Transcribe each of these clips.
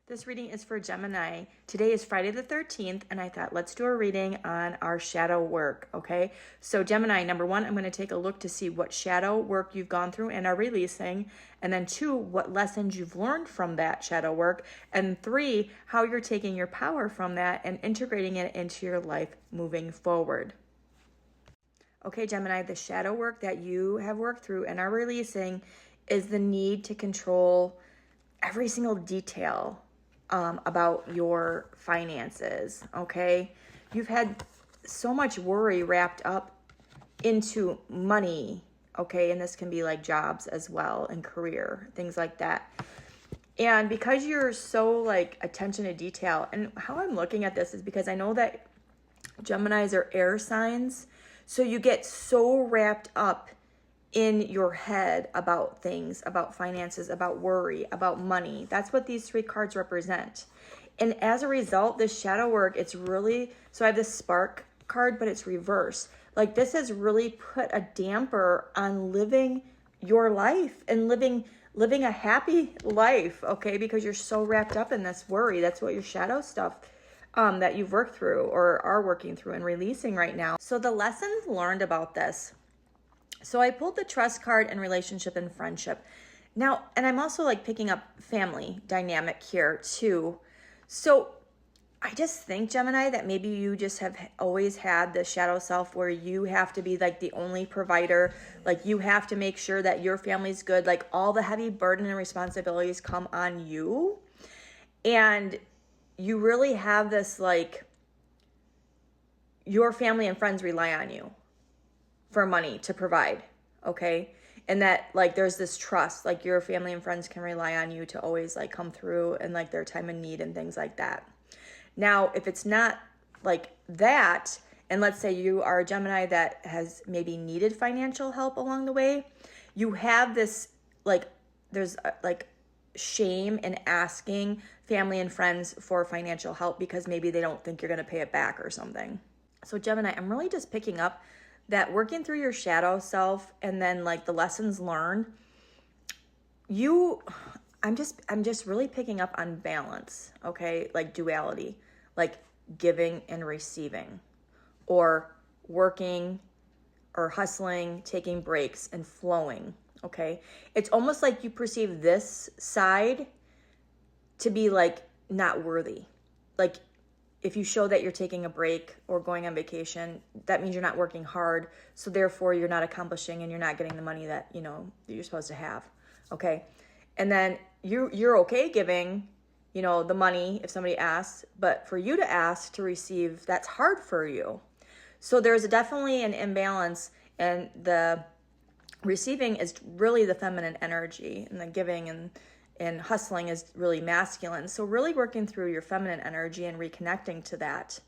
This reading is for Gemini. Today is Friday the 13th, and I thought let's do a reading on our shadow work, okay? So Gemini, number one, I'm going to take a look to see what shadow work you've gone through and are releasing. And then two, what lessons you've learned from that shadow work. And three, how you're taking your power from that and integrating it into your life moving forward. Okay, Gemini, the shadow work that you have worked through and are releasing is the need to control every single detail about your finances, okay? You've had so much worry wrapped up into money, okay? And this can be like jobs as well and career, things like that. And because you're so like attention to detail, and how I'm looking at this is because I know that Geminis are air signs, so you get so wrapped up in your head about things, about finances, about worry, about money. That's what these three cards represent. And as a result, this shadow work, it's really, so I have this spark card, but it's reverse. Like this has really put a damper on living your life and living a happy life, okay? Because you're so wrapped up in this worry. That's what your shadow stuff that you've worked through or are working through and releasing right now. So the lessons learned about this. So I pulled the trust card and relationship and friendship. Now, and I'm also like picking up family dynamic here too. So I just think, Gemini, that maybe you just have always had the shadow self where you have to be like the only provider. Like you have to make sure that your family's good. Like all the heavy burden and responsibilities come on you. And you really have this like, your family and friends rely on you for money to provide, okay? And that like there's this trust, like your family and friends can rely on you to always like come through and like their time of need and things like that. Now, if it's not like that, and let's say you are a Gemini that has maybe needed financial help along the way, you have this like, there's like shame in asking family and friends for financial help because maybe they don't think you're gonna pay it back or something. So Gemini, I'm really just picking up that working through your shadow self and then like the lessons learned, I'm just really picking up on balance, okay? Like duality, like giving and receiving, or working or hustling, taking breaks and flowing, okay? It's almost like you perceive this side to be like not worthy. Like if you show that you're taking a break or going on vacation, that means you're not working hard. So therefore you're not accomplishing and you're not getting the money that, you know, that you're supposed to have. Okay. And then you're okay giving, you know, the money if somebody asks, but for you to ask to receive, that's hard for you. So there's definitely an imbalance, and the receiving is really the feminine energy, and the giving and hustling is really masculine. So really working through your feminine energy and reconnecting to that.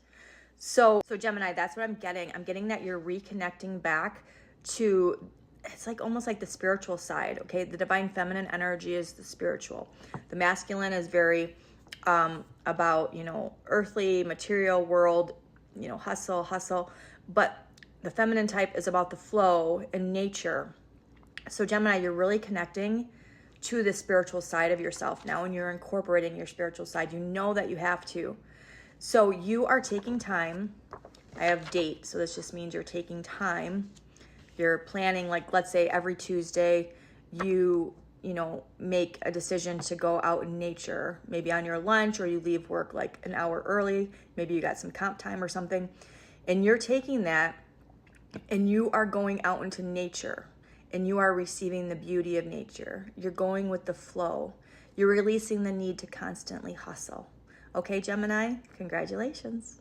So Gemini, that's what I'm getting. I'm getting that you're reconnecting back to, it's like almost like the spiritual side, okay? The divine feminine energy is the spiritual. The masculine is very about, you know, earthly, material world, you know, hustle. But the feminine type is about the flow and nature. So Gemini, you're really connecting to the spiritual side of yourself now, and you're incorporating your spiritual side. You know that you have to. So you are taking time. I have date, so this just means you're taking time. You're planning, like let's say every Tuesday you know, make a decision to go out in nature, maybe on your lunch, or you leave work like an hour early. Maybe you got some comp time or something, and you're taking that and you are going out into nature. And you are receiving the beauty of nature. You're going with the flow. You're releasing the need to constantly hustle. Okay, Gemini, congratulations.